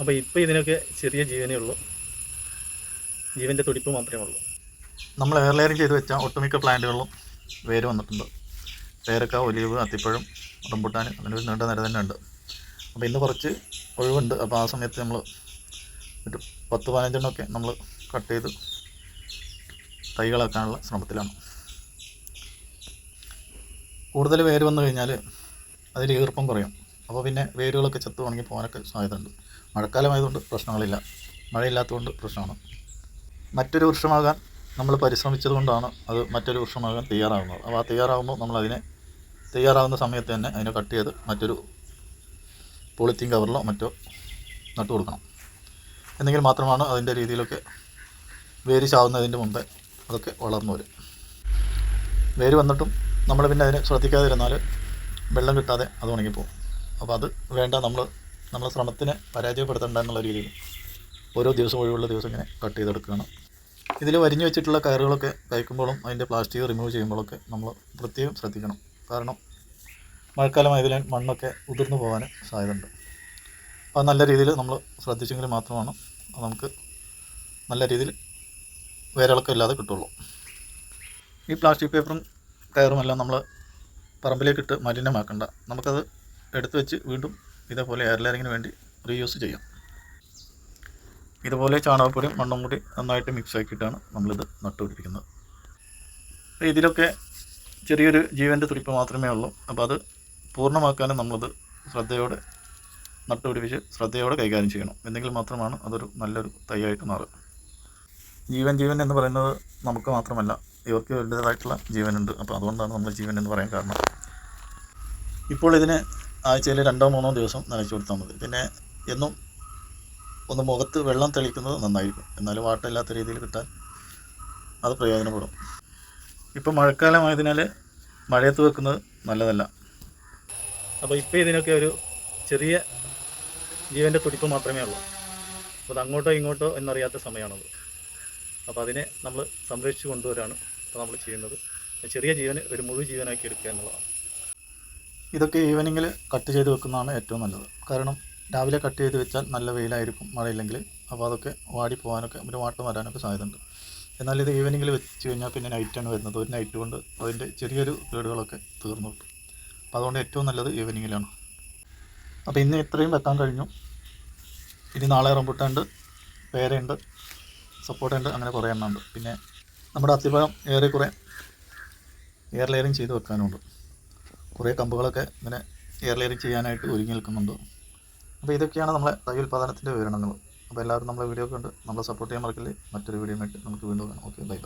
അപ്പോൾ ഇപ്പോൾ ഇതിനൊക്കെ ചെറിയ ജീവനേ ഉള്ളൂ, ജീവൻ്റെ തുടിപ്പ് മാത്രമേ ഉള്ളൂ. നമ്മൾ എയർ ലെയറിങ് ചെയ്ത് വെച്ച ഒട്ടുമിക്ക പ്ലാന്റുകളിലും വേര് വന്നിട്ടുണ്ട്. പേരക്ക, ഒലിവ്, അത്തിപ്പഴം, റംബുട്ടാൻ, അങ്ങനെ ഒരു നീണ്ട നിര തന്നെ ഉണ്ട്. അപ്പോൾ ഇന്ന് കുറച്ച് ഒഴിവുണ്ട്. അപ്പോൾ ആ സമയത്ത് നമ്മൾ ഒരു 10-15 നമ്മൾ കട്ട് ചെയ്ത് തൈകളാക്കാനുള്ള ശ്രമത്തിലാണ്. കൂടുതൽ വേര് വന്നു കഴിഞ്ഞാൽ അതിൽ ഈർപ്പം കുറയും. അപ്പോൾ പിന്നെ വേരുകളൊക്കെ ചത്ത് ഉണങ്ങി പോകാനൊക്കെ സാധ്യതയുണ്ട്. മഴക്കാലമായതുകൊണ്ട് പ്രശ്നങ്ങളില്ല, മഴയില്ലാത്തതുകൊണ്ട് പ്രശ്നമാണ്. മറ്റൊരു വൃക്ഷമാകാൻ നമ്മൾ പരിശ്രമിച്ചത് കൊണ്ടാണ് അത് മറ്റൊരു വൃക്ഷമാകാൻ തയ്യാറാകുന്നത്. അപ്പോൾ ആ തയ്യാറാകുമ്പോൾ നമ്മളതിനെ തയ്യാറാകുന്ന സമയത്ത് തന്നെ അതിനെ കട്ട് ചെയ്ത് മറ്റൊരു പോളിത്തീൻ കവറിലോ മറ്റോ നട്ടു കൊടുക്കണം. എന്നെങ്കിൽ മാത്രമാണ് അതിൻ്റെ രീതിയിലൊക്കെ വേര് ചാവുന്നതിൻ്റെ മുമ്പേ അതൊക്കെ വളർന്നു വരും. വേര് വന്നിട്ടും നമ്മൾ പിന്നെ അതിനെ ശ്രദ്ധിക്കാതിരുന്നാൽ വെള്ളം കിട്ടാതെ അത് ഉണങ്ങിപ്പോകും. അപ്പോൾ അത് വേണ്ട, നമ്മളെ ശ്രമത്തിനെ പരാജയപ്പെടുത്തണ്ട എന്നുള്ള രീതിയിൽ ഓരോ ദിവസം ഒഴിവുള്ള ദിവസം ഇങ്ങനെ കട്ട് ചെയ്തെടുക്കുകയാണ്. ഇതിൽ വരിഞ്ഞു വെച്ചിട്ടുള്ള കയറുകളൊക്കെ കഴിക്കുമ്പോഴും അതിൻ്റെ പ്ലാസ്റ്റിക് റിമൂവ് ചെയ്യുമ്പോഴൊക്കെ നമ്മൾ പ്രത്യേകം ശ്രദ്ധിക്കണം. കാരണം മഴക്കാലമായതിനാൽ മണ്ണൊക്കെ ഉതിർന്നു പോകാൻ സാധ്യതയുണ്ട്. അപ്പോൾ നല്ല രീതിയിൽ നമ്മൾ ശ്രദ്ധിച്ചെങ്കിൽ മാത്രമാണ് നമുക്ക് നല്ല രീതിയിൽ വേരിളക്കം ഇല്ലാതെ കിട്ടുള്ളൂ. ഈ പ്ലാസ്റ്റിക് പേപ്പറും കയറുമെല്ലാം നമ്മൾ പറമ്പിലേക്കിട്ട് മലിനമാക്കണ്ട. നമുക്കത് എടുത്തു വെച്ച് വീണ്ടും ഇതേപോലെ എയർ ലെയറിങ്ങിന് വേണ്ടി റീയൂസ് ചെയ്യാം. ഇതുപോലെ ചാണകപ്പൊടിയും മണ്ണും കൂടി നന്നായിട്ട് മിക്സ് ആക്കിയിട്ടാണ് നമ്മളിത് നട്ടുപിടിപ്പിക്കുന്നത്. അപ്പോൾ ഇതിലൊക്കെ ചെറിയൊരു ജീവൻ്റെ തുടിപ്പ് മാത്രമേ ഉള്ളൂ. അപ്പോൾ അത് പൂർണ്ണമാക്കാനും നമ്മളത് ശ്രദ്ധയോടെ നട്ടുപിടിപ്പിച്ച് ശ്രദ്ധയോടെ കൈകാര്യം ചെയ്യണം. എന്നെങ്കിൽ മാത്രമാണ് അതൊരു നല്ലൊരു തൈയായിട്ട് മാറുക. ജീവൻ എന്ന് പറയുന്നത് നമുക്ക് മാത്രമല്ല, ഇവർക്ക് വലുതായിട്ടുള്ള ജീവനുണ്ട്. അപ്പോൾ അതുകൊണ്ടാണ് നമ്മൾ ജീവൻ എന്ന് പറയാൻ കാരണം. ഇപ്പോൾ ഇതിന് ആഴ്ചയിൽ 2-3 ദിവസം നനച്ചു കൊടുത്താൽ മതി. പിന്നെ എന്നും ഒന്ന് മുഖത്ത് വെള്ളം തെളിക്കുന്നത് നന്നായിരിക്കും. എന്നാലും വാട്ടമില്ലാത്ത രീതിയിൽ കിട്ടാൻ അത് പ്രയോജനപ്പെടും. ഇപ്പോൾ മഴക്കാലമായതിനാൽ മഴയത്ത് വെക്കുന്നത് നല്ലതല്ല. അപ്പോൾ ഇപ്പോൾ ഇതിനൊക്കെ ഒരു ചെറിയ ജീവൻ്റെ തുടിപ്പ് മാത്രമേ ഉള്ളൂ. അപ്പോൾ അത് അങ്ങോട്ടോ ഇങ്ങോട്ടോ എന്നറിയാത്ത സമയമാണത്. അപ്പോൾ അതിനെ നമ്മൾ സംരക്ഷിച്ച് കൊണ്ടുവരാണ് ഇപ്പോൾ നമ്മൾ ചെയ്യുന്നത്. ചെറിയ ജീവന് ഒരു മുഴു ജീവനാക്കി എടുക്കുക എന്നുള്ളതാണ്. ഇതൊക്കെ ഈവനിങ്ങിൽ കട്ട് ചെയ്ത് വെക്കുന്നതാണ് ഏറ്റവും നല്ലത്. കാരണം രാവിലെ കട്ട് ചെയ്ത് വെച്ചാൽ നല്ല വെയിലായിരിക്കും മഴയില്ലെങ്കിൽ. അപ്പോൾ അതൊക്കെ വാടി പോകാനൊക്കെ ഒരു വാട്ടം വരാനൊക്കെ സാധ്യതയുണ്ട്. എന്നാൽ ഇത് ഈവനിങ്ങിൽ വെച്ച് കഴിഞ്ഞാൽ പിന്നെ നൈറ്റാണ് വരുന്നത്. ഒരു നൈറ്റ് കൊണ്ട് അതിൻ്റെ ചെറിയൊരു കേടുകളൊക്കെ തീർന്നു കിട്ടും. അപ്പോൾ അതുകൊണ്ട് ഏറ്റവും നല്ലത് ഈവനിങ്ങിലാണ്. അപ്പോൾ ഇന്ന് ഇത്രയും വെക്കാൻ കഴിഞ്ഞു. ഇനി നാളെ റംബുട്ടാനുണ്ട്, പേരയുണ്ട്, സപ്പോർട്ടുണ്ട്, അങ്ങനെ കുറേ എണ്ണമുണ്ട്. പിന്നെ നമ്മുടെ അത്തിപ്പഴം ഏറെക്കുറെ എയർ ലെയറിങ് ചെയ്ത് വെക്കാനുണ്ട്. കുറേ കമ്പുകളൊക്കെ ഇങ്ങനെ എയർ ലെയറിങ് ചെയ്യാനായിട്ട് ഒരുങ്ങി നിൽക്കുന്നുണ്ട്. അപ്പോൾ ഇതൊക്കെയാണ് നമ്മളെ തൈ ഉൽപ്പാദനത്തിൻ്റെ വിവരണങ്ങൾ. അപ്പോൾ എല്ലാവരും നമ്മളെ വീഡിയോ കണ്ട് നമ്മളെ സപ്പോർട്ട് ചെയ്യാൻ മറക്കില്ലേ. മറ്റൊരു വീഡിയോ ആയിട്ട് നമുക്ക് വീണ്ടും കാണാം. Okay, by.